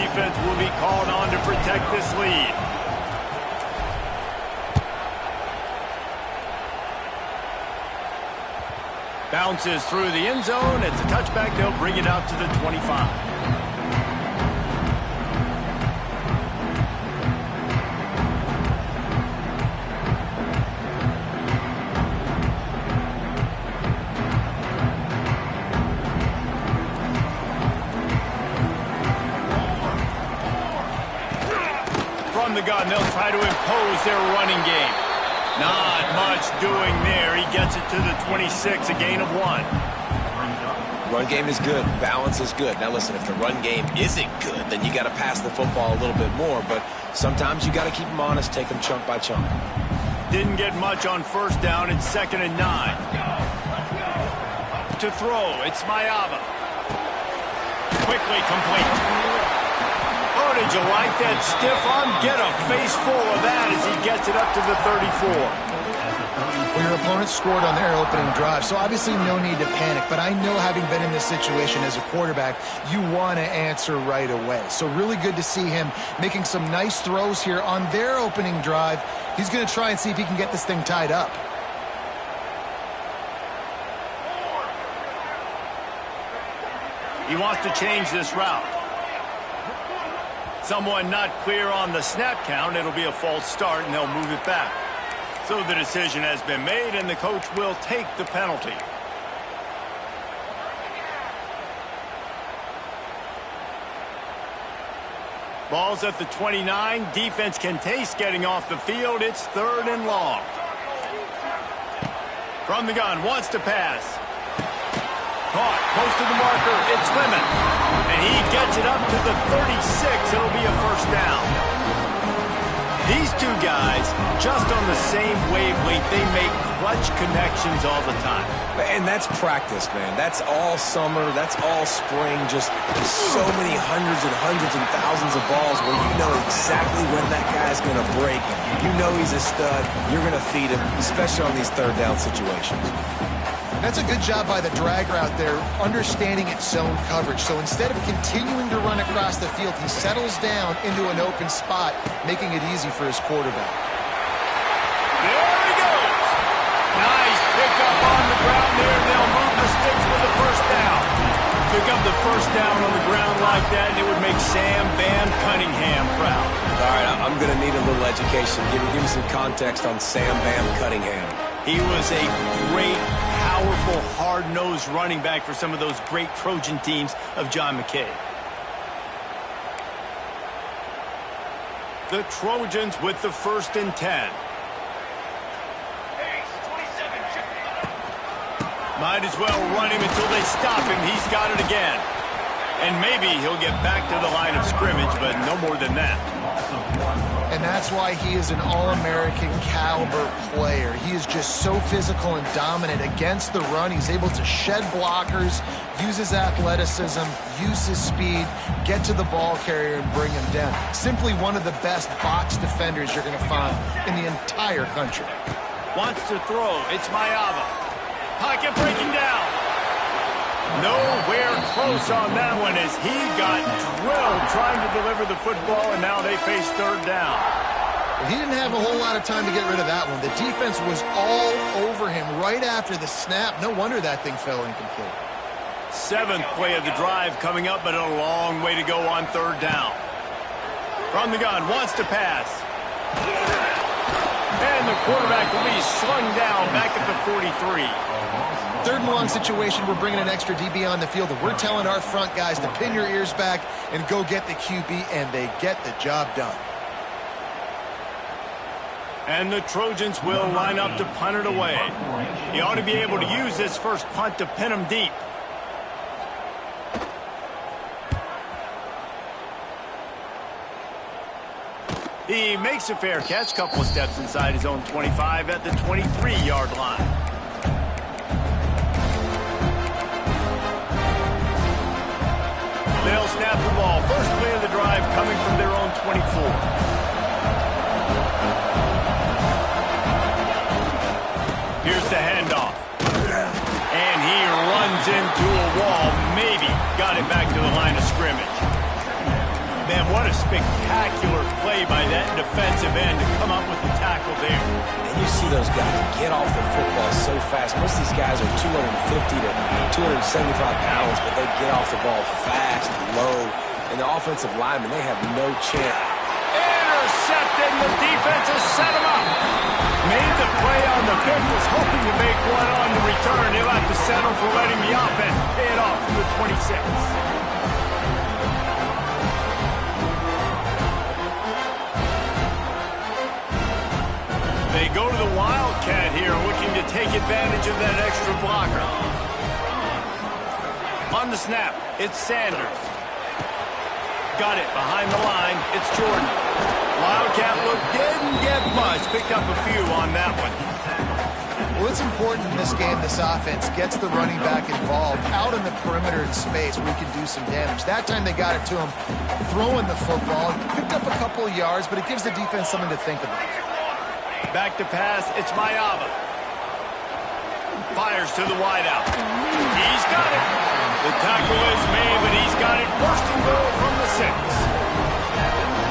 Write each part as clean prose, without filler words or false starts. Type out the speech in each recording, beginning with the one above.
defense will be called on to protect this lead. Bounces through the end zone. It's a touchback. They'll bring it out to the 25. From the gun, they'll try to impose their running game. Not much doing there. He gets it to the 26, a gain of 1. Run game is good. Balance is good. Now listen, if the run game isn't good, then you got to pass the football a little bit more. But sometimes you got to keep them honest, take them chunk by chunk. Didn't get much on first down. It's 2nd and 9. To throw, it's Mayava. Quickly complete. Oh, did you like that stiff arm? Get a face full of that as he gets it up to the 34. Well, your opponent scored on their opening drive, so obviously no need to panic. But I know, having been in this situation as a quarterback, you want to answer right away. So really good to see him making some nice throws here on their opening drive. He's going to try and see if he can get this thing tied up. He wants to change this route. Someone not clear on the snap count. It'll be a false start, and they'll move it back. So the decision has been made, and the coach will take the penalty. Ball's at the 29. Defense can taste getting off the field. It's 3rd and long. From the gun, wants to pass. Caught, close to the marker, it's Lemon. And he gets it up to the 36. It'll be a first down. These two guys, just on the same wavelength, they make clutch connections all the time. And that's practice, man. That's all summer. That's all spring. Just so many hundreds and thousands of balls where you know exactly when that guy's going to break. You know he's a stud. You're going to feed him, especially on these 3rd down situations. That's a good job by the drag route there, understanding its zone coverage. So instead of continuing to run across the field, he settles down into an open spot, making it easy for his quarterback. There he goes. Nice pickup on the ground there. They'll move the sticks for the first down. Pick up the first down on the ground like that, and it would make Sam Bam Cunningham proud. All right, I'm going to need a little education. Give me some context on Sam Bam Cunningham. He was a great, powerful, hard-nosed running back for some of those great Trojan teams of John McKay. The Trojans with the 1st and 10. Might as well run him until they stop him. He's got it again. And maybe he'll get back to the line of scrimmage, but no more than that. And that's why he is an All-American caliber player. He is just so physical and dominant against the run. He's able to shed blockers, use his athleticism, use his speed, get to the ball carrier and bring him down. Simply one of the best box defenders you're going to find in the entire country. Wants to throw. It's Mayava. Pocket breaking down. Nowhere close on that one as he got drilled trying to deliver the football, and now they face 3rd down. He didn't have a whole lot of time to get rid of that one. The defense was all over him right after the snap. No wonder that thing fell incomplete. 7th play of the drive coming up, but a long way to go on 3rd down. From the gun, wants to pass. And the quarterback will be slung down back at the 43. 3rd and long situation, we're bringing an extra DB on the field, and we're telling our front guys to pin your ears back and go get the QB, and they get the job done. And the Trojans will line up to punt it away. He ought to be able to use this first punt to pin him deep. He makes a fair catch, couple of steps inside his own 25 at the 23-yard line. They'll snap the ball. First play of the drive coming from their own 24. Here's the handoff. And he runs into a wall. Maybe got it back to the line of scrimmage. Man, What a spectacular play by that defensive end to come up with the tackle there. And you see those guys get off the football so fast. Most of these guys are 250 to 275 pounds, but they get off the ball fast, low. And the offensive linemen, they have no chance. Intercepted. The defense has set him up. Made the play on the pick, was hoping to make one on the return. He'll have to settle for letting the offense pay it off from the 26. They go to the Wildcat here, looking to take advantage of that extra blocker. On the snap, it's Sanders. Got it behind the line. It's Jordan. Wildcat look didn't get much. Picked up a few on that one. Well, it's important in this game, this offense gets the running back involved out in the perimeter in space where he can do some damage. That time they got it to him throwing the football. Picked up a couple of yards, but it gives the defense something to think about. Back to pass. It's Mayava. Fires to the wideout. He's got it. The tackle is made, but he's got it first and goal from the 6.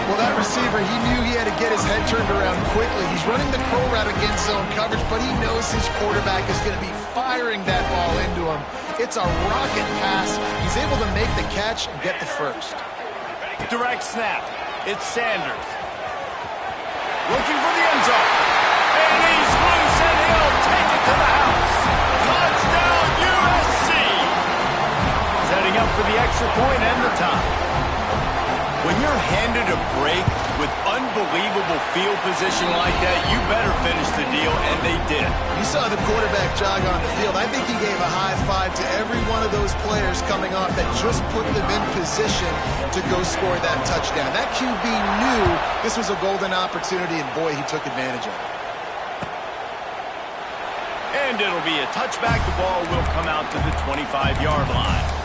Well, that receiver, he knew he had to get his head turned around quickly. He's running the crow route against zone coverage, but he knows his quarterback is going to be firing that ball into him. It's a rocket pass. He's able to make the catch and get the first. Direct snap. It's Sanders. Looking for the end zone. And he's loose, and he'll take it to the house. Touchdown, USC. Setting up for the extra point and the tie. When you're handed a break with unbelievable field position like that, you better finish the deal, and they did. You saw the quarterback jog on the field. I think he gave a high five to every one of those players coming off that just put them in position to go score that touchdown. That QB knew this was a golden opportunity, and boy, he took advantage of it. And it'll be a touchback. The ball will come out to the 25-yard line.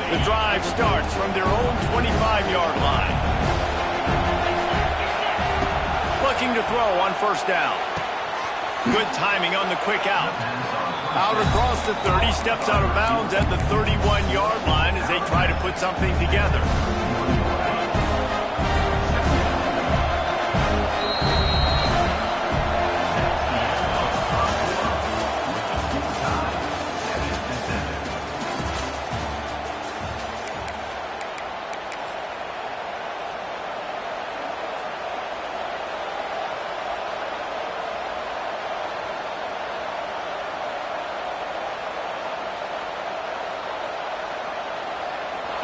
The drive starts from their own 25-yard line. Looking to throw on first down. Good timing on the quick out. Out across the 30, steps out of bounds at the 31-yard line as they try to put something together.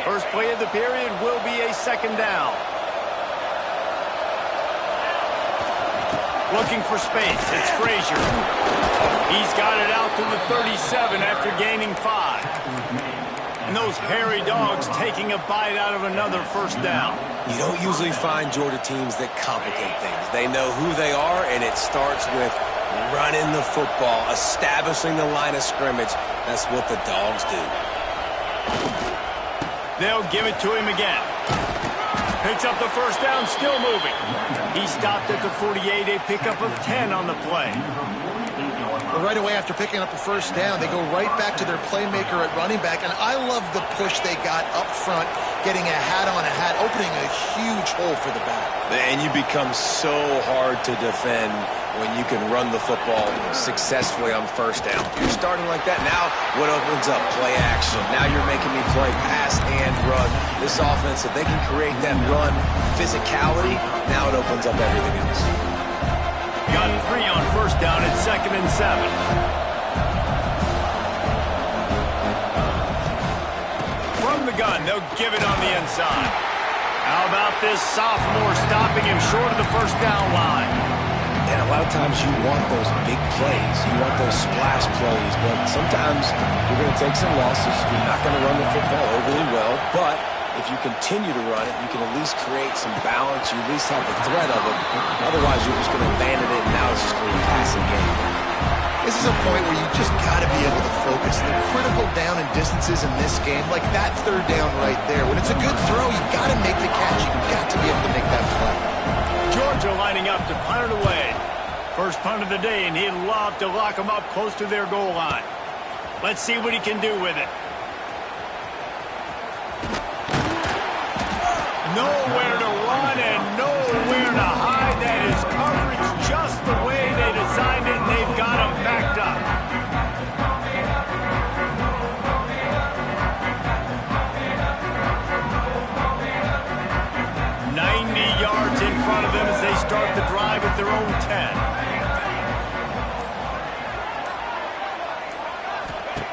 First play of the period will be a second down. Looking for space. It's Frazier. He's got it out to the 37 after gaining 5. And those hairy dogs taking a bite out of another first down. You don't usually find Georgia teams that complicate things. They know who they are, and it starts with running the football, establishing the line of scrimmage. That's what the dogs do. They'll give it to him again. Picks up the first down, still moving. He stopped at the 48, a pickup of 10 on the play. But right away after picking up the first down, they go right back to their playmaker at running back. And I love the push they got up front, getting a hat on a hat, opening a huge hole for the back. And you become so hard to defend when you can run the football successfully on first down. You're starting like that. Now, what opens up? Play action. Now you're making me play pass and run. This offense, if they can create that run physicality, now it opens up everything else. Got 3 on first down at 2nd and 7. From the gun, they'll give it on the inside. How about this sophomore stopping him short of the first down line? And a lot of times you want those big plays. You want those splash plays. But sometimes you're going to take some losses. You're not going to run the football overly well. But if you continue to run it, you can at least create some balance. You at least have the threat of it. Otherwise, you're just going to abandon it, and now it's just going to be a passing game. This is a point where you just got to be able to focus. The critical down and distances in this game, like that third down right there, when it's a good throw, you got to make the catch. You got to be able to make that play. Georgia lining up to punt it away. First punt of the day, and he'd love to lock them up close to their goal line. Let's see what he can do with it. Nowhere to run and nowhere to hide. That is coverage just the way they designed it, and they've got him backed up. Yards in front of them as they start the drive at their own 10.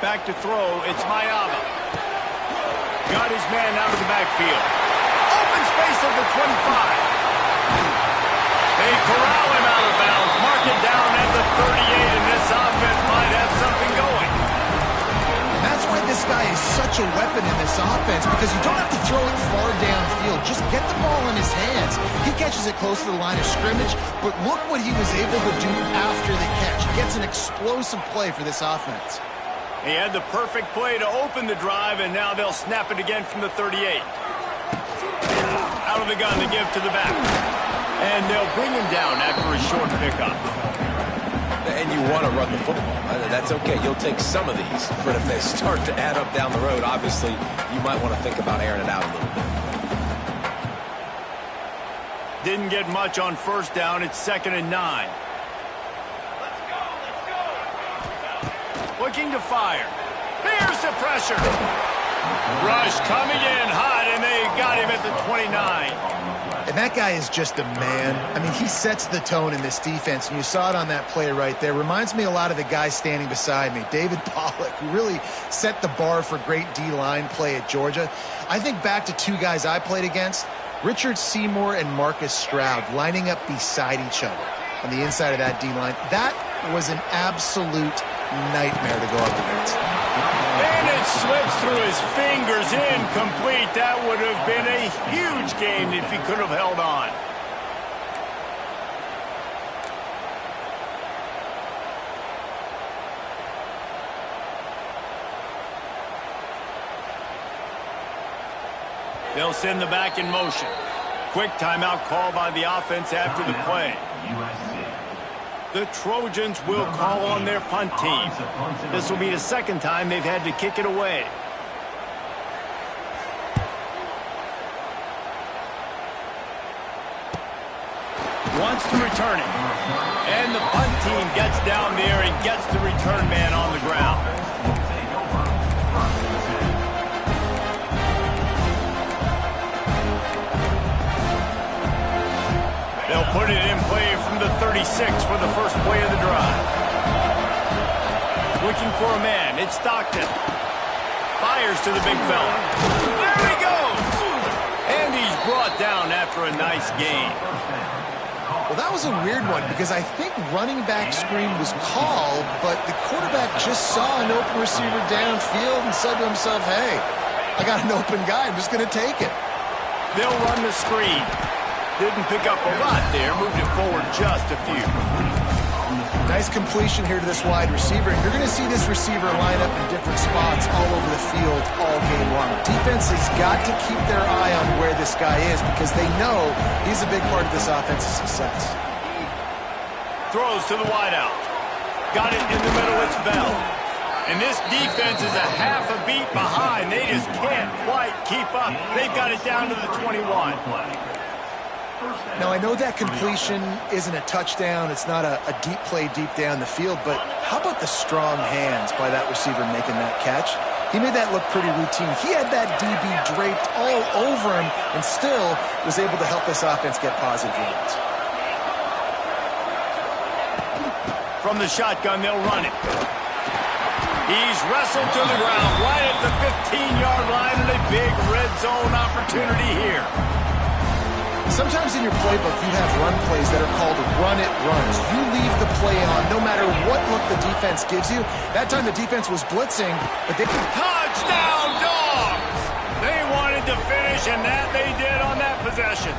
Back to throw, it's Mayava. Got his man out of the backfield. Open space at the 25. They corral him out of bounds, mark it down at the 38, and this offense might have something going. That's why this guy is such a weapon in this offense, because you don't have to throw it far downfield. Just get the ball in his hands. He catches it close to the line of scrimmage, but look what he was able to do after the catch. He gets an explosive play for this offense. He had the perfect play to open the drive, and now they'll snap it again from the 38. Out of the gun to give to the back. And they'll bring him down after a short pickup. And you want to run the football. That's okay. You'll take some of these. But if they start to add up down the road, obviously, you might want to think about airing it out a little bit. Didn't get much on first down. It's 2nd and 9. Looking to fire. Here's the pressure. Rush coming in hot, and they got him at the 29. And that guy is just a man. I mean, he sets the tone in this defense, and you saw it on that play right there. Reminds me a lot of the guy standing beside me, David Pollock, who really set the bar for great D-line play at Georgia. I think back to two guys I played against, Richard Seymour and Marcus Stroud, lining up beside each other on the inside of that D-line. That was an absolute nightmare to go up against. And it slips through his fingers, incomplete. That would have been a huge game if he could have held on. They'll send the back in motion. Quick timeout call by the offense after the play. The Trojans will call on their punt team. This will be the second time they've had to kick it away. Wants to return it. And the punt team gets down there and gets the return man on the ground. They'll put it in play from the 36 for the first play of the drive. Looking for a man. It's Stockton. Fires to the big fella. There he goes! And he's brought down after a nice gain. Well, that was a weird one because I think running back screen was called, but the quarterback just saw an open receiver downfield and said to himself, hey, I got an open guy. I'm just going to take it. They'll run the screen. Didn't pick up a lot there. Moved it forward just a few. Nice completion here to this wide receiver. And you're going to see this receiver line up in different spots all over the field all game long. Defense has got to keep their eye on where this guy is because they know he's a big part of this offense's success. Throws to the wideout. Got it in the middle. It's Bell. And this defense is a half a beat behind. They just can't quite keep up. They've got it down to the 21. Now, I know that completion isn't a touchdown. It's not a deep play deep down the field, but how about the strong hands by that receiver making that catch? He made that look pretty routine. He had that DB draped all over him and still was able to help this offense get positive yards. From the shotgun, they'll run it. He's wrestled to the ground right at the 15-yard line, and a big red zone opportunity here. Sometimes in your playbook, you have run plays that are called run-it runs. You leave the play on no matter what look the defense gives you. That time the defense was blitzing, but they... Touchdown, Dogs! They wanted to finish, and that they did on that possession.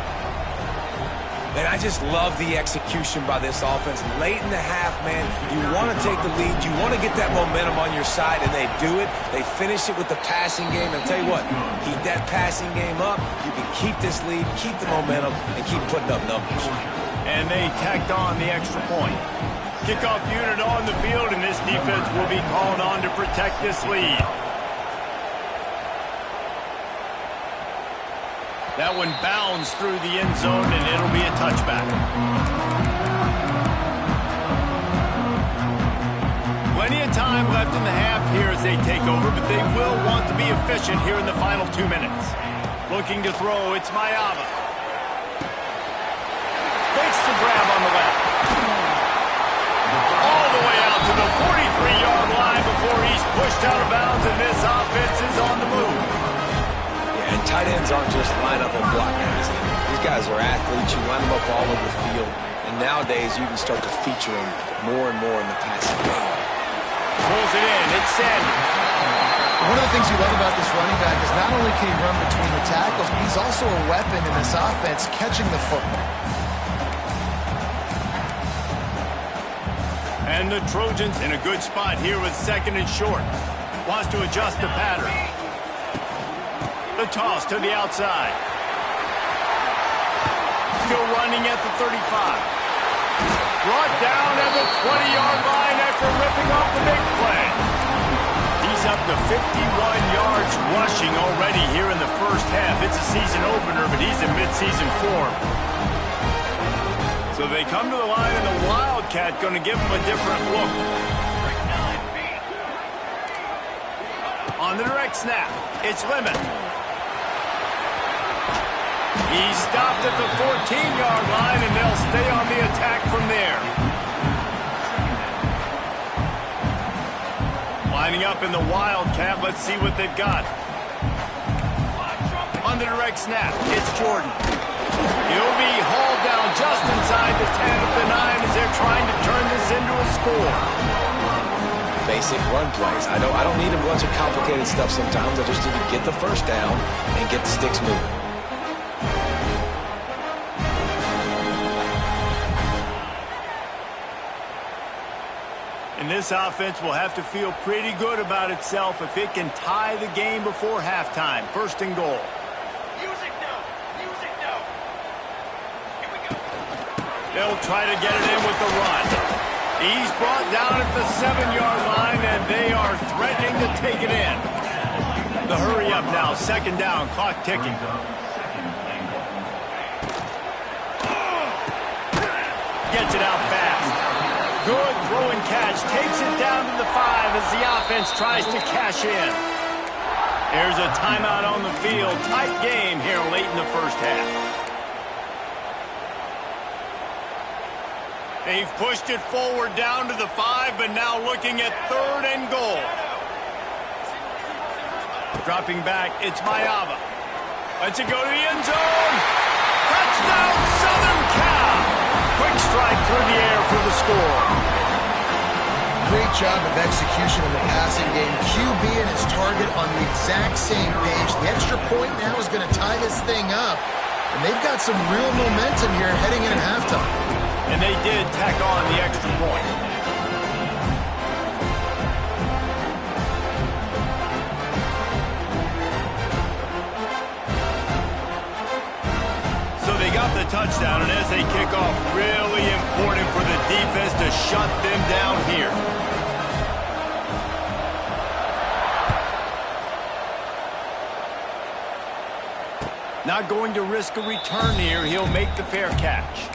And I just love the execution by this offense. Late in the half, man, you want to take the lead. You want to get that momentum on your side, and they do it. They finish it with the passing game. And I'll tell you what, keep that passing game up. You can keep this lead, keep the momentum, and keep putting up numbers. And they tacked on the extra point. Kickoff unit on the field, and this defense will be called on to protect this lead. That one bounds through the end zone, and it'll be a touchback. Plenty of time left in the half here as they take over, but they will want to be efficient here in the final 2 minutes. Looking to throw, it's Mayava. Makes the grab on the left. All the way out to the 43-yard line before he's pushed out of bounds, and this offense is on the move. And tight ends aren't just line up and block guys. These guys are athletes. You line them up all over the field. And nowadays, you can start to feature them more and more in the passing game. Pulls it in. It's Sandy. One of the things you love about this running back is not only can he run between the tackles, but he's also a weapon in this offense catching the football. And the Trojans in a good spot here with 2nd and short. Wants to adjust the pattern. The toss to the outside. Still running at the 35. Brought down at the 20-yard line after ripping off the big play. He's up to 51 yards rushing already here in the first half. It's a season opener, but he's in midseason form. So they come to the line, and the Wildcat going to give him a different look. On the direct snap, it's Lemon. He's stopped at the 14-yard line, and they'll stay on the attack from there. Lining up in the Wildcat. Let's see what they've got. On the direct snap, it's Jordan. He'll be hauled down just inside the 10 at the 9 as they're trying to turn this into a score. Basic run plays. I don't need a bunch of complicated stuff sometimes. I just need to get the first down and get the sticks moving. And this offense will have to feel pretty good about itself if it can tie the game before halftime. 1st and goal. Music now. Music now. Here we go. They'll try to get it in with the run. He's brought down at the 7-yard line, and they are threatening to take it in. The hurry up now. 2nd down. Clock ticking. Gets it out fast. Good throw and catch. Takes it down to the 5 as the offense tries to cash in. There's a timeout on the field. Tight game here late in the first half. They've pushed it forward down to the 5, but now looking at 3rd and goal. Dropping back, it's Mayava. Lets it go to the end zone. Touchdown, Southern Cal. Quick strike through the air for the score. Great job of execution in the passing game. QB and his target on the exact same page. The extra point now is going to tie this thing up. And they've got some real momentum here heading in at halftime. And they did tack on the extra point. Got the touchdown, and as they kick off, really important for the defense to shut them down here. Not going to risk a return here. He'll make the fair catch.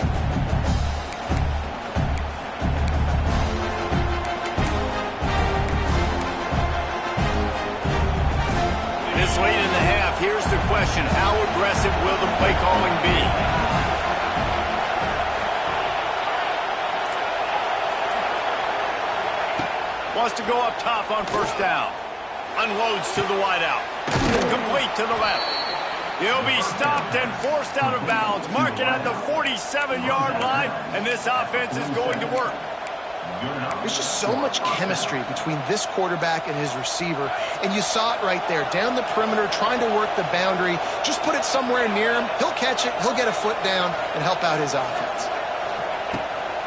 This late in the half, here's the question. How aggressive will the play calling be? Wants to go up top on 1st down. Unloads to the wideout. Complete to the left. He'll be stopped and forced out of bounds. Mark it at the 47-yard line, and this offense is going to work. There's just so much chemistry between this quarterback and his receiver, and you saw it right there, down the perimeter, trying to work the boundary. Just put it somewhere near him. He'll catch it, he'll get a foot down, and help out his offense.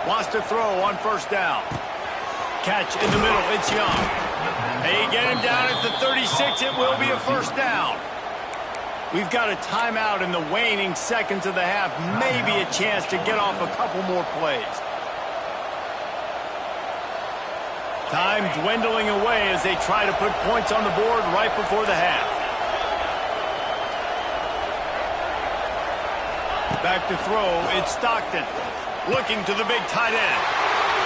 Wants to throw on first down. Catch in the middle, it's Young. They get him down at the 36, it will be a first down. We've got a timeout in the waning seconds of the half, maybe a chance to get off a couple more plays. Time dwindling away as they try to put points on the board right before the half. Back to throw, it's Stockton. Looking to the big tight end.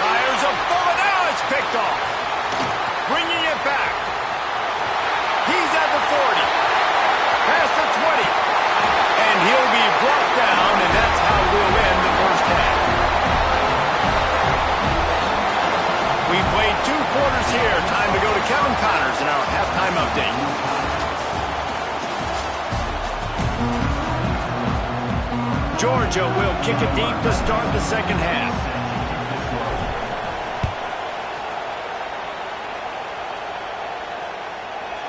Fires a bullet, now it's picked off. Bringing it back. He's at the 40. Past the 20. And he'll be brought down, and that's how we'll end the first half. We played 2 quarters here. Time to go to Kevin Connors in our halftime update. Georgia will kick it deep to start the second half.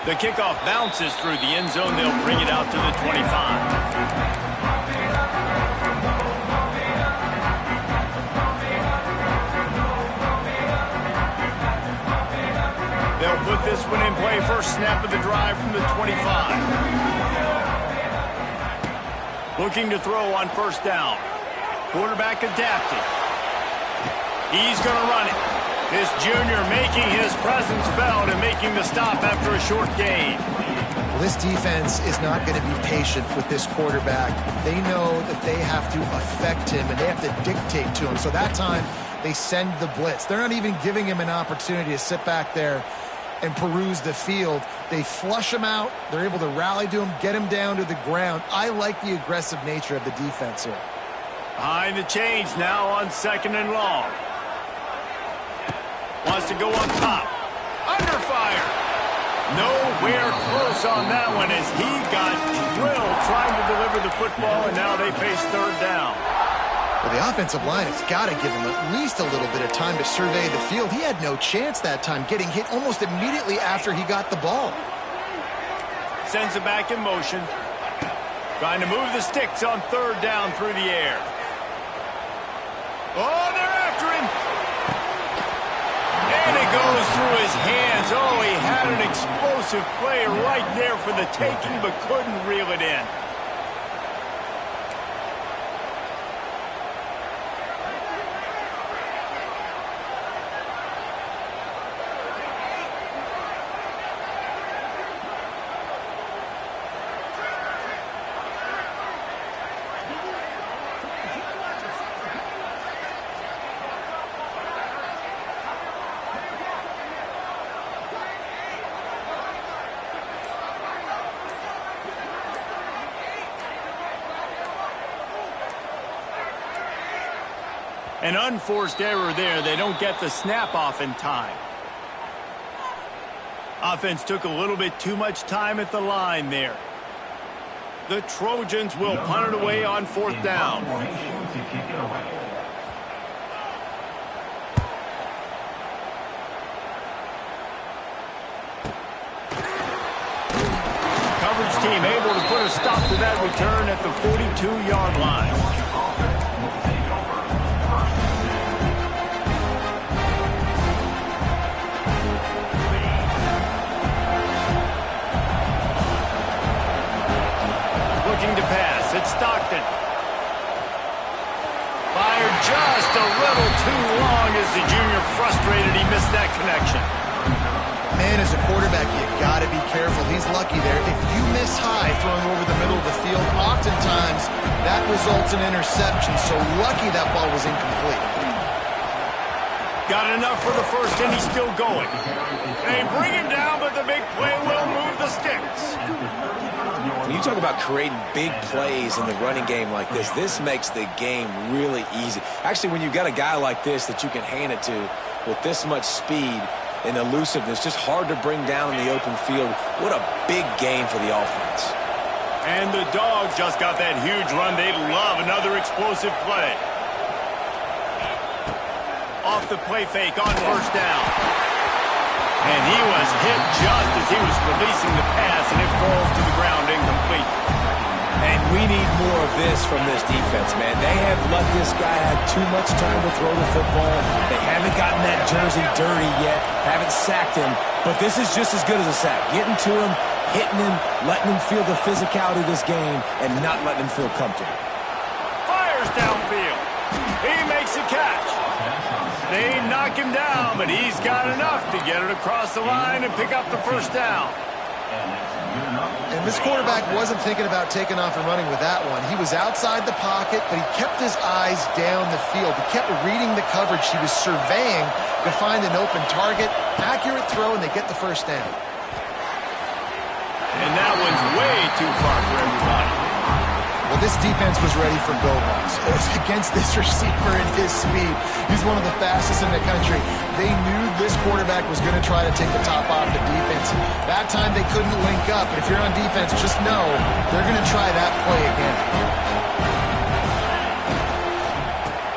The kickoff bounces through the end zone. They'll bring it out to the 25. They'll put this one in play. First snap of the drive from the 25. Looking to throw on first down. Quarterback adapted. He's going to run it. This junior making his presence felt and making the stop after a short gain. Well, this defense is not going to be patient with this quarterback. They know that they have to affect him and they have to dictate to him. So that time, they send the blitz. They're not even giving him an opportunity to sit back there and peruse the field. They flush him out. They're able to rally to him, get him down to the ground. I like the aggressive nature of the defense here. Behind the chains now on second and long. Wants to go on top. Under fire. Nowhere close on that one as he got drilled trying to deliver the football, and now they face third down. Well, the offensive line has got to give him at least a little bit of time to survey the field. He had no chance that time, getting hit almost immediately after he got the ball. Sends it back in motion. Trying to move the sticks on third down through the air. Oh, they're after him. And it goes through his hands. Oh, he had an explosive play right there for the taking, but couldn't reel it in. An unforced error there. They don't get the snap off in time. Offense took a little bit too much time at the line there. The Trojans will punt it away on fourth down. Coverage team able to put a stop to that return at the 42-yard line. Looking to pass. It's Stockton. Fired just a little too long as the junior frustrated. He missed that connection. Man, as a quarterback, you got to be careful. He's lucky there. If you miss high throwing over the middle of the field, oftentimes that results in interception. So lucky that ball was incomplete. Got enough for the first, and he's still going. They bring him down, but the big play will move the sticks. When you talk about creating big plays in the running game like this makes the game really easy. Actually, when you've got a guy like this that you can hand it to with this much speed and elusiveness, just hard to bring down in the open field. What a big game for the offense. And the Dogs just got that huge run. They love another explosive play. off the play fake on first down. And he was hit just as he was releasing the pass, and it falls to the ground incomplete. And we need more of this from this defense, man. They have let this guy have too much time to throw the football. They haven't gotten that jersey dirty yet, haven't sacked him. But this is just as good as a sack. Getting to him, hitting him, letting him feel the physicality of this game, and not letting him feel comfortable. Fires downfield. He makes a catch. They knock him down, but he's got enough to get it across the line and pick up the first down. And this quarterback wasn't thinking about taking off and running with that one. He was outside the pocket, but he kept his eyes down the field. He kept reading the coverage. He was surveying to find an open target. Accurate throw, and they get the first down. And that one's way too far for everybody. Well, this defense was ready for Gomez. Against this receiver and his speed, he's one of the fastest in the country. They knew this quarterback was going to try to take the top off the defense. That time they couldn't link up, but if you're on defense, just know they're going to try that play again.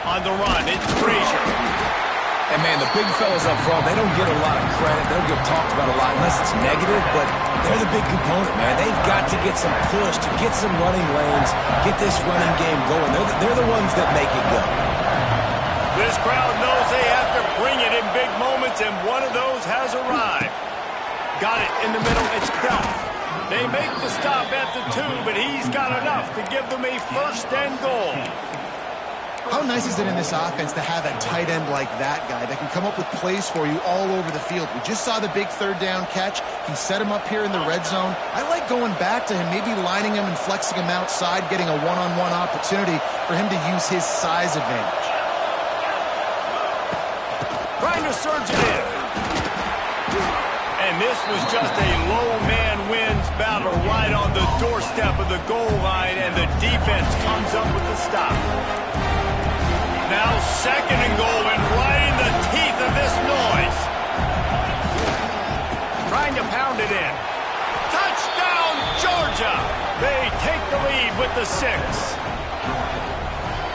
On the run, it's Frazier. And, man, the big fellas up front, they don't get a lot of credit. They don't get talked about a lot unless it's negative, but they're the big component, man. They've got to get some push, to get some running lanes, get this running game going. They're the ones that make it go. This crowd knows they have to bring it in big moments, and one of those has arrived. Got it in the middle. It's Bell. They make the stop at the 2, but he's got enough to give them a first and goal. How nice is it in this offense to have a tight end like that guy that can come up with plays for you all over the field? We just saw the big third down catch. He set him up here in the red zone. I like going back to him, maybe lining him and flexing him outside, getting a one-on-one opportunity for him to use his size advantage. Trying to surge it in. And this was just a low man wins battle right on the doorstep of the goal line, and the defense comes up with the stop. Now second and goal, and right in the teeth of this noise. Trying to pound it in. Touchdown, Georgia! They take the lead with the 6.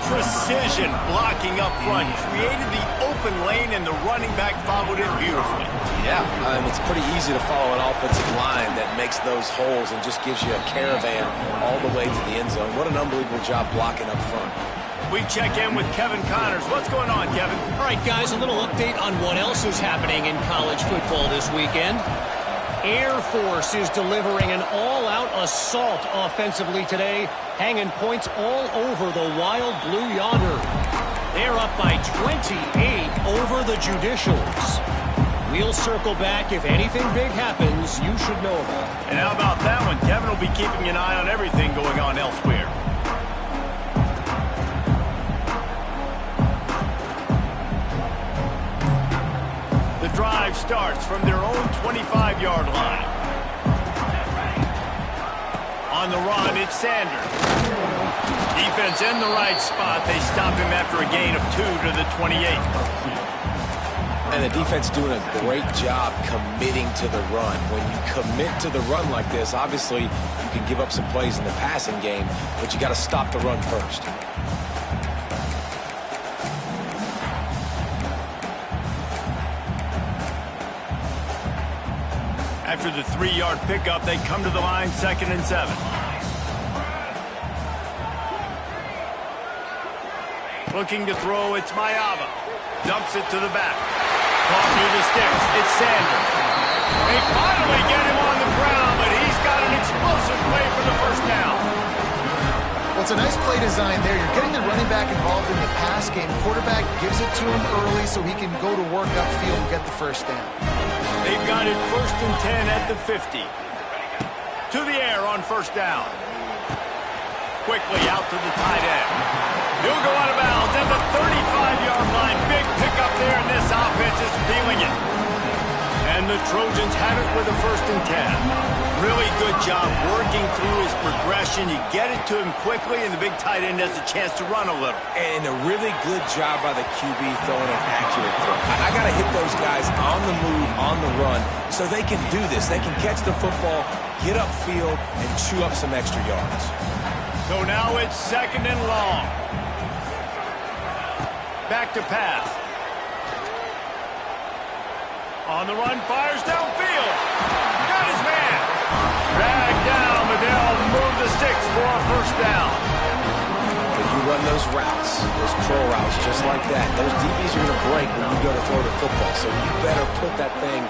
Precision blocking up front created the open lane, and the running back followed it beautifully. Yeah, it's pretty easy to follow an offensive line that makes those holes and just gives you a caravan all the way to the end zone. What an unbelievable job blocking up front. We check in with Kevin Connors. What's going on, Kevin? All right, guys, a little update on what else is happening in college football this weekend. Air Force is delivering an all-out assault offensively today, hanging points all over the Wild Blue Yonder. They're up by 28 over the Judicials. We'll circle back. If anything big happens, you should know about it. And how about that one? Kevin will be keeping an eye on everything going on elsewhere. The drive starts from their own 25-yard line. On the run, it's Sanders. Defense in the right spot. They stop him after a gain of 2 to the 28. And the defense doing a great job committing to the run. When you commit to the run like this, obviously you can give up some plays in the passing game, but you got to stop the run first. After the 3-yard pickup, they come to the line, 2nd and 7. Looking to throw, it's Mayava. Dumps it to the back. Caught near the sticks, it's Sanders. They finally get him on the ground, but he's got an explosive play for the first down. Well, it's a nice play design there. You're getting the running back involved in the pass game. Quarterback gives it to him early so he can go to work upfield and get the first down. They've got it 1st and 10 at the 50. To the air on first down. Quickly out to the tight end. He'll go out of bounds at the 35-yard line. Big pickup there, and this offense is feeling it. And the Trojans have it with a 1st and 10. Really good job working through his progression. You get it to him quickly, and the big tight end has a chance to run a little. And a really good job by the QB throwing an accurate throw. I got to hit those guys on the move, on the run, so they can do this. They can catch the football, get upfield, and chew up some extra yards. So now it's 2nd and long. Back to pass. On the run, fires downfield. Got his man. Dragged down, but they'll move the sticks for a first down. When you run those routes, those curl routes, just like that, those DBs are going to break when you go to throw the football. So you better put that thing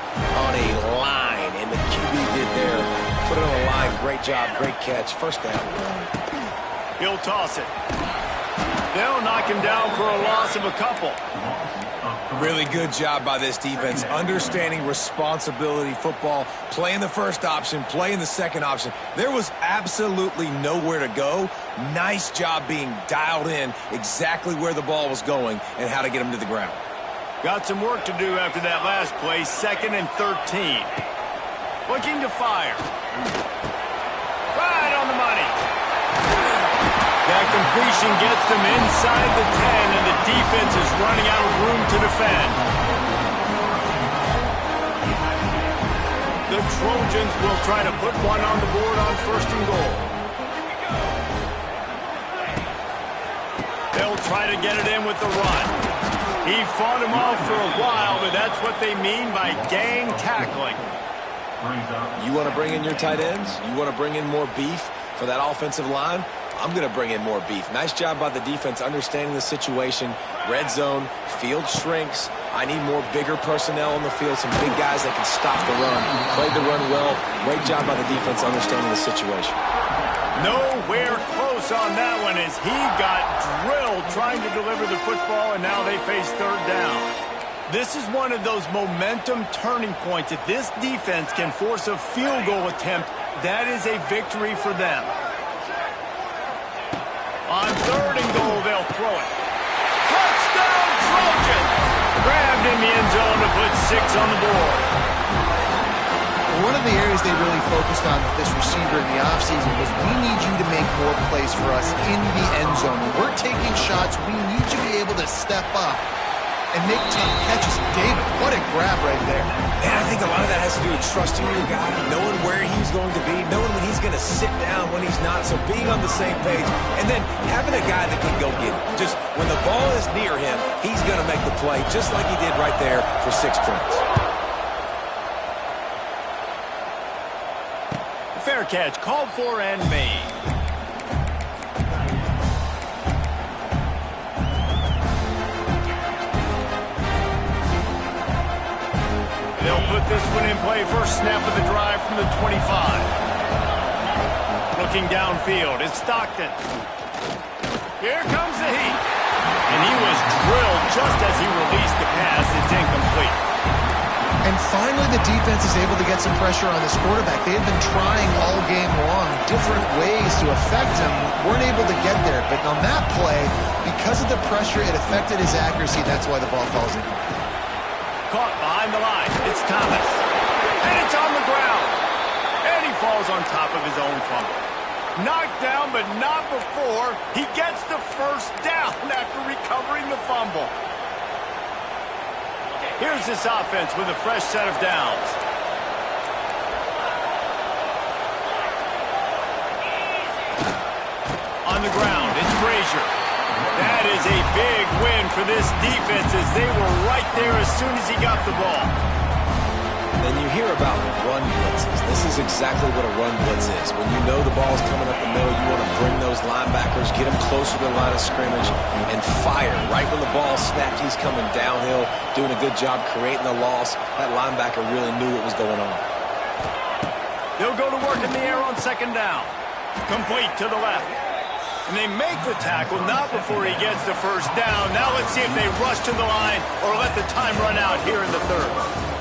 on a line, and the QB did there. Put it on a line. Great job, great catch. First down. He'll toss it. They'll knock him down for a loss of a couple. Really good job by this defense, understanding responsibility football, playing the first option, playing the second option. There was absolutely nowhere to go. Nice job being dialed in exactly where the ball was going and how to get him to the ground. Got some work to do after that last play, 2nd and 13. Looking to fire. Right on the money. That completion gets them inside the 10, and the defense is running out of room to defend. The Trojans will try to put one on the board on 1st and goal. They'll try to get it in with the run. He fought him off for a while, but that's what they mean by gang tackling. You want to bring in your tight ends? You want to bring in more beef for that offensive line? I'm going to bring in more beef. Nice job by the defense understanding the situation. Red zone, field shrinks. I need more bigger personnel on the field, some big guys that can stop the run. Played the run well. Great job by the defense understanding the situation. Nowhere close on that one as he got drilled trying to deliver the football, and now they face 3rd down. This is one of those momentum turning points. If this defense can force a field goal attempt, that is a victory for them. On 3rd and goal, they'll throw it. Touchdown, Trojans! Grabbed in the end zone to put 6 on the board. One of the areas they really focused on with this receiver in the offseason was we need you to make more plays for us in the end zone. When we're taking shots, we need you to be able to step up and make tough catches. David, what a grab right there. And I think a lot of that has to do with trusting your guy, knowing where he's going to be, knowing when he's going to sit down, when he's not, so being on the same page, and then having a guy that can go get it. Just when the ball is near him, he's going to make the play, just like he did right there for 6 points. Fair catch, called for and made. They'll put this one in play. First snap of the drive from the 25. Looking downfield, it's Stockton. Here comes the heat. And he was drilled just as he released the pass. It's incomplete. And finally, the defense is able to get some pressure on this quarterback. They had been trying all game long different ways to affect him. Weren't able to get there. But on that play, because of the pressure, it affected his accuracy. That's why the ball falls in. Caught behind the line. It's Thomas. And it's on the ground. And he falls on top of his own fumble. Knocked down, but not before he gets the first down after recovering the fumble. Here's this offense with a fresh set of downs. On the ground, it's Frazier. That is a big win for this defense as they were right there as soon as he got the ball. Then you hear about run blitzes. This is exactly what a run blitz is. When you know the ball's coming up the middle, you want to bring those linebackers, get them closer to the line of scrimmage, and fire. Right when the ball snapped, he's coming downhill, doing a good job creating the loss. That linebacker really knew what was going on. They'll go to work in the air on 2nd down. Complete to the left. And they make the tackle, not before he gets the first down. Now let's see if they rush to the line or let the time run out here in the 3rd.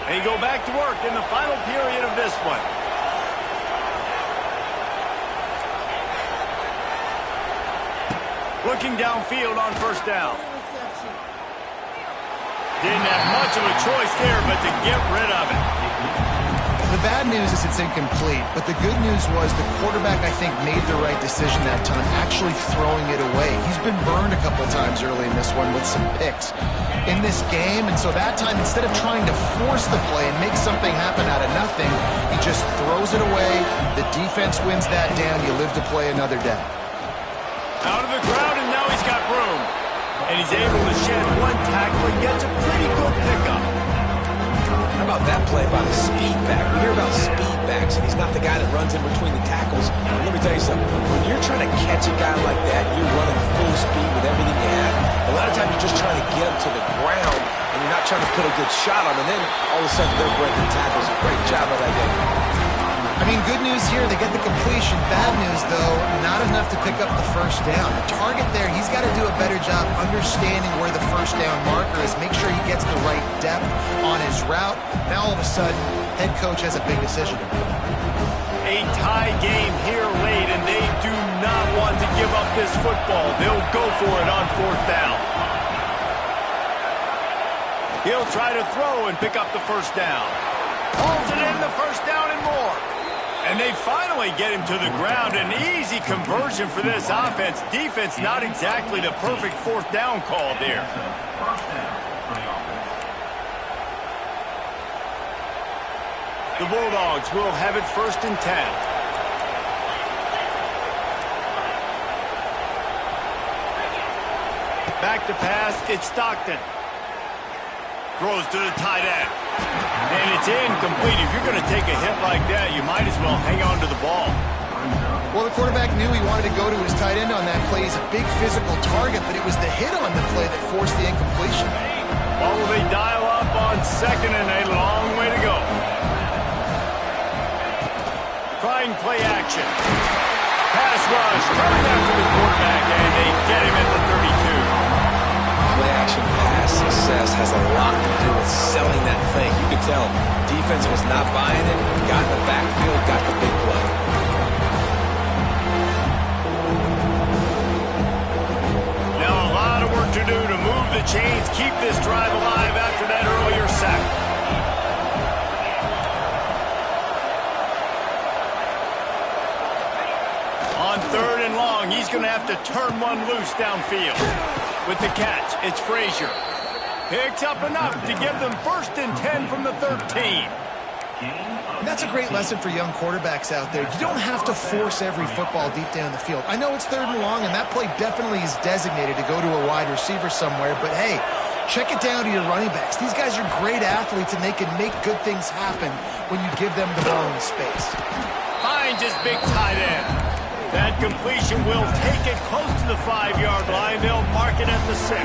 They go back to work in the final period of this one. Looking downfield on 1st down. Didn't have much of a choice there, but to get rid of it. The the bad news is it's incomplete, but the good news was the quarterback, I think, made the right decision that time, actually throwing it away. He's been burned a couple times early in this one with some picks in this game, and so that time, instead of trying to force the play and make something happen out of nothing, he just throws it away. The defense wins that down. You live to play another day. Out of the ground, and now he's got room. And he's able to shed one tackle and gets a pretty good pickup. How about that play by the speed back? We hear about speed backs, and he's not the guy that runs in between the tackles. But let me tell you something. When you're trying to catch a guy like that, you're running full speed with everything you have. A lot of times you're just trying to get him to the ground, and you're not trying to put a good shot on him. And then all of a sudden they're breaking tackles. Great job by that guy. I mean, good news here, they get the completion. Bad news, though, not enough to pick up the first down. The target there, he's got to do a better job understanding where the first down marker is, make sure he gets the right depth on his route. Now, all of a sudden, head coach has a big decision to make. A tie game here late, and they do not want to give up this football. They'll go for it on fourth down. He'll try to throw and pick up the first down. Hauls it in, the first down and more. And they finally get him to the ground. An easy conversion for this offense. Defense not exactly the perfect fourth down call there. The Bulldogs will have it 1st and 10. Back to pass, it's Stockton. Throws to the tight end. And it's incomplete. If you're going to take a hit like that, you might as well hang on to the ball. Well, the quarterback knew he wanted to go to his tight end on that play. He's a big physical target, but it was the hit on the play that forced the incompletion. Well, will they dial up on 2nd and a long way to go? Trying play action. Pass rush, coming after the quarterback, and they get him at the 32. Play action pass success has a lot to do with selling that thing. You could tell defense was not buying it, got in the backfield, got the big play. Now a lot of work to do to move the chains, keep this drive alive after that earlier sack. On 3rd and long, he's going to have to turn one loose downfield. With the catch, it's Frazier. Picks up enough to give them 1st and 10 from the 13. And that's a great lesson for young quarterbacks out there. You don't have to force every football deep down the field. I know it's 3rd and long, and that play definitely is designated to go to a wide receiver somewhere, but hey, check it down to your running backs. These guys are great athletes, and they can make good things happen when you give them the ball in space. Finds his big tight end. That completion will take it close to the 5-yard line. They'll mark it at the 6.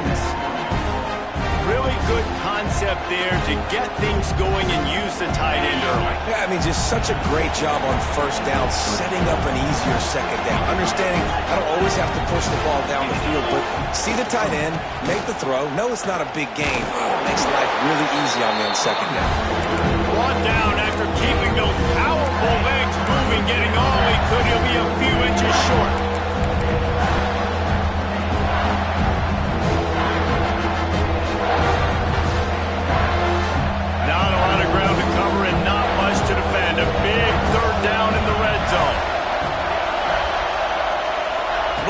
Really good concept there to get things going and use the tight end early. Yeah, I mean, just such a great job on 1st down, setting up an easier 2nd down. Understanding I don't always have to push the ball down the field, but see the tight end, make the throw. No, it's not a big gain. Makes life really easy on me on 2nd down. Brought down after keeping those powerful legs moving, getting all he could. He'll be a few inches short. Not a lot of ground to cover and not much to defend. A big 3rd down in the red zone.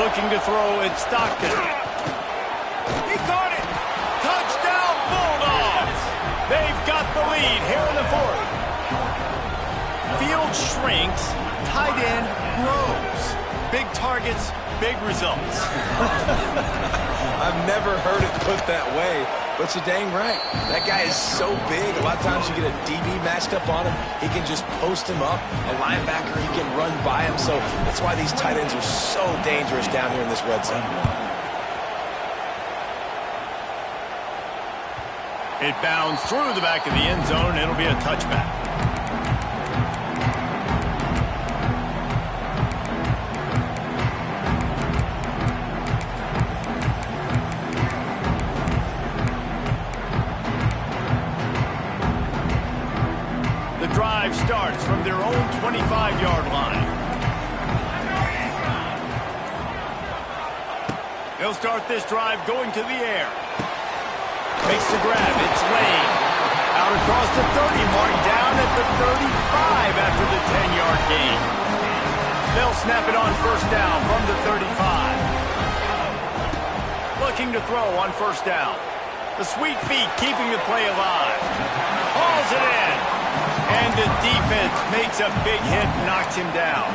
Looking to throw, it's Stockton. He caught it. Touchdown Bulldogs. They've got the lead here in the 4th. Field shrinks, tight end grows. Big targets, big results. I've never heard it put that way, but you're dang right. That guy is so big. A lot of times you get a DB matched up on him. He can just post him up. A linebacker, he can run by him. So that's why these tight ends are so dangerous down here in this red zone. It bounds through the back of the end zone. It'll be a touchback. The drive starts from their own 25-yard line. They'll start this drive going to the air. Makes the grab. It's Lane. Out across the 30 mark, down at the 35 after the 10-yard gain. They'll snap it on first down from the 35. Looking to throw on first down. The sweet feet keeping the play alive. Hauls it in. And the defense makes a big hit, knocks him down.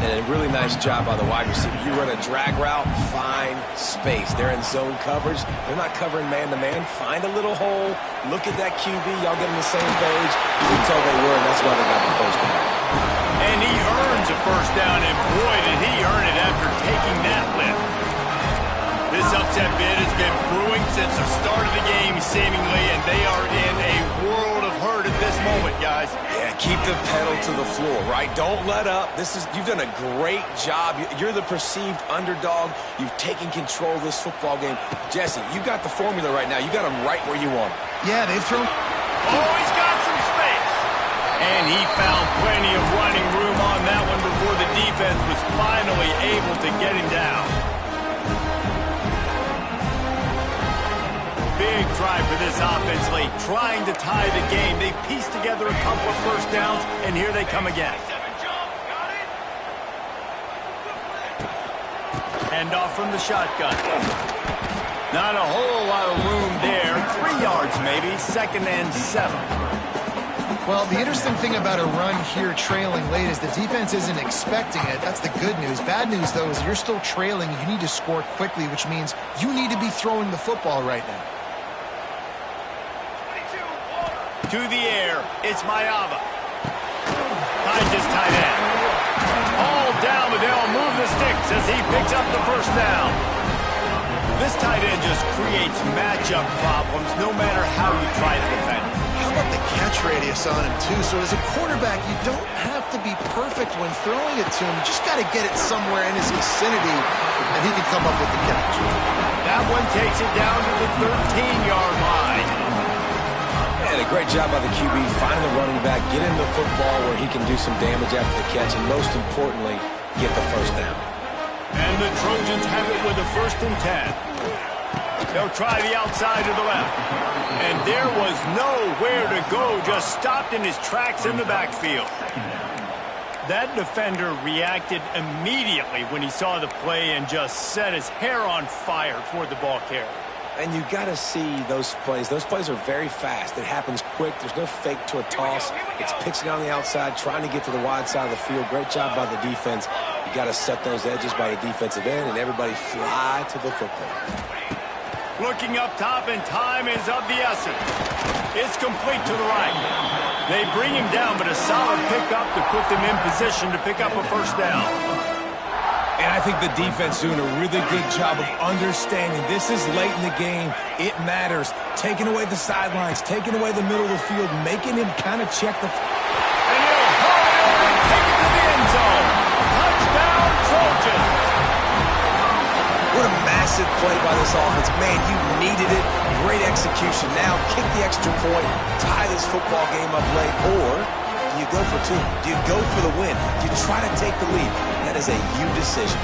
And a really nice job by the wide receiver. You run a drag route, find space. They're in zone coverage. They're not covering man-to-man. Find a little hole. Look at that QB. Y'all get on the same page. You can tell they were, and that's why they got the first down. And he earns a first down, and boy, did he earn it after taking that lift. This upset bid has been brewing since the start of the game, seemingly, and they are in a world of hurt at this moment, guys. Yeah, keep the pedal to the floor, right? Don't let up. You've done a great job. You're the perceived underdog. You've taken control of this football game. Jesse, you got the formula right now. You got them right where you want them. Yeah, they've thrown... Oh, he's got some space. And he found plenty of running room on that one before the defense was finally able to get him down. Big drive for this offense late, trying to tie the game. They pieced together a couple of first downs, and here they come again. Hand off from the shotgun. Not a whole lot of room there. 3 yards maybe, 2nd and 7. Well, the interesting thing about a run here trailing late is the defense isn't expecting it. That's the good news. Bad news, though, is you're still trailing. You need to score quickly, which means you need to be throwing the football right now. To the air, it's Mayava. Finds his tight end. All down, but they'll move the sticks as he picks up the first down. This tight end just creates matchup problems no matter how you try to defend him. How about the catch radius on him, too? So as a quarterback, you don't have to be perfect when throwing it to him. You just got to get it somewhere in his vicinity, and he can come up with the catch. That one takes it down to the 13-yard line. And a great job by the QB, finding the running back, get him the football where he can do some damage after the catch, and most importantly, get the first down. And the Trojans have it with a 1st and 10. They'll try the outside to the left. And there was nowhere to go, just stopped in his tracks in the backfield. That defender reacted immediately when he saw the play and just set his hair on fire toward the ball carrier. And you got to see those plays. Those plays are very fast. It happens quick. There's no fake to a toss. It's pitching on the outside, trying to get to the wide side of the field. Great job by the defense. You got to set those edges by the defensive end, and everybody fly to the football. Looking up top, and time is of the essence. It's complete to the right. They bring him down, but a solid pickup to put them in position to pick up a first down. And I think the defense doing a really good job of understanding this is late in the game. It matters. Taking away the sidelines, taking away the middle of the field, making him kind of check the... And he'll haul it over and take it to the end zone. Touchdown, Trojans. What a massive play by this offense. Man, you needed it. Great execution. Now kick the extra point, tie this football game up late, or do you go for 2? Do you go for the win? Do you try to take the lead? That is a you decision.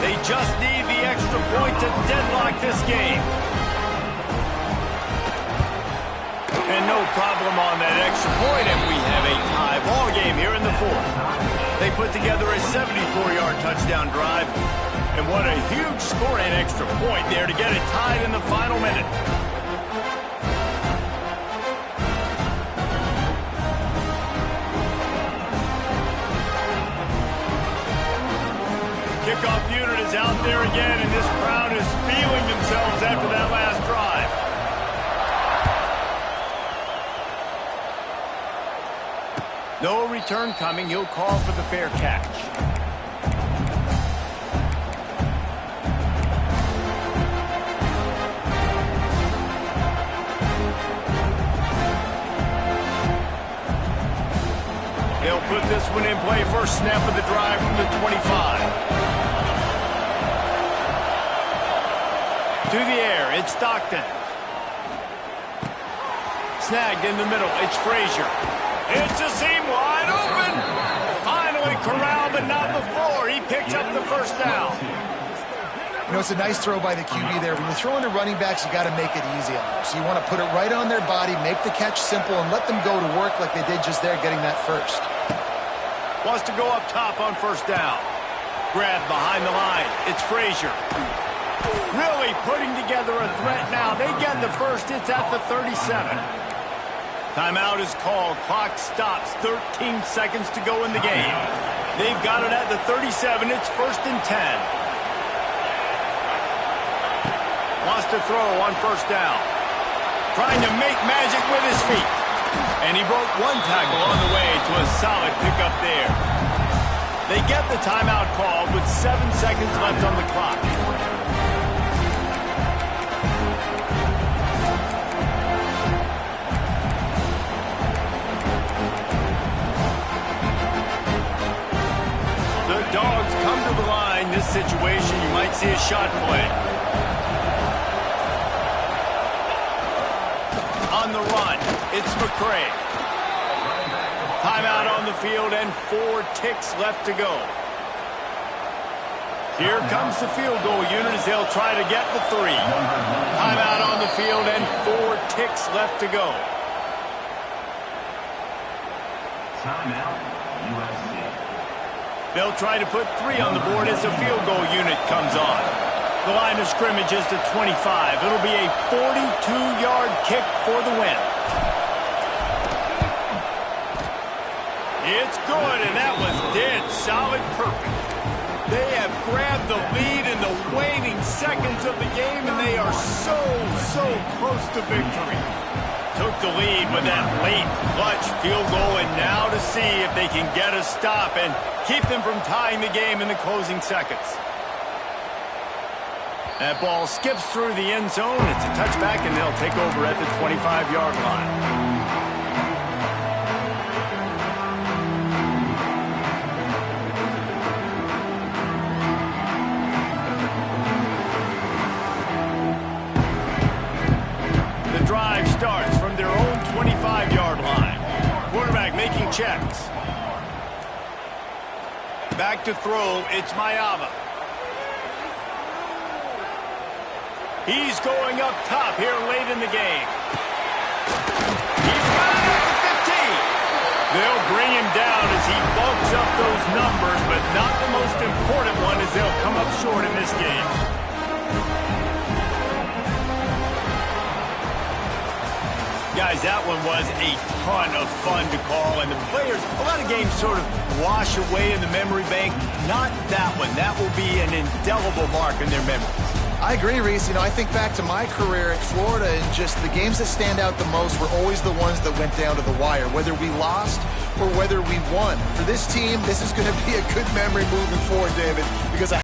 They just need the extra point to deadlock this game. And no problem on that extra point, and we have a tie ball game here in the 4th. They put together a 74-yard touchdown drive, and what a huge score and extra point there to get it tied in the final minute. Kickoff unit is out there again, and this crowd is feeling themselves after that last drive. No return coming. He'll call for the fair catch. They'll put this one in play. First snap of the drive from the 25. To the air, it's Stockton. Snagged in the middle, it's Frazier. It's a seam wide open. Finally corralled, but not before. He picks up the first down. You know, it's a nice throw by the QB there. When you're throwing to running backs, you got to make it easy on them. So you want to put it right on their body, make the catch simple, and let them go to work like they did just there, getting that first. Wants to go up top on first down. Grab behind the line. It's Frazier. Really putting together a threat now. They get the first. It's at the 37. Timeout is called. Clock stops. 13 seconds to go in the game. They've got it at the 37. It's 1st and 10. Wants to throw on first down. Trying to make magic with his feet. And he broke one tackle on the way to a solid pickup there. They get the timeout called with 7 seconds left on the clock. The Dogs come to the line. This situation, you might see a shot play. On the run, it's McCray. Timeout on the field and 4 ticks left to go. Here comes the field goal unit as they'll try to get the 3. Timeout on the field and 4 ticks left to go. Timeout, USC. They'll try to put 3 on the board as the field goal unit comes on. The line of scrimmage is the 25. It'll be a 42-yard kick for the win. It's good, and that was dead solid perfect. They have grabbed the lead in the waning seconds of the game, and they are so close to victory. Took the lead with that late clutch field goal, and now to see if they can get a stop and keep them from tying the game in the closing seconds. That ball skips through the end zone. It's a touchback, and they'll take over at the 25-yard line. The drive starts from their own 25-yard line. Quarterback making checks. Back to throw. It's Mayava. He's going up top here late in the game. He's got it at the 15. They'll bring him down as he bulks up those numbers, but not the most important one as they'll come up short in this game. Guys, that one was a ton of fun to call, and the players, a lot of games sort of wash away in the memory bank. Not that one. That will be an indelible mark in their memories. I agree, Reese. You know, I think back to my career at Florida, and just the games that stand out the most were always the ones that went down to the wire, whether we lost or whether we won. For this team, this is going to be a good memory moving forward, David, because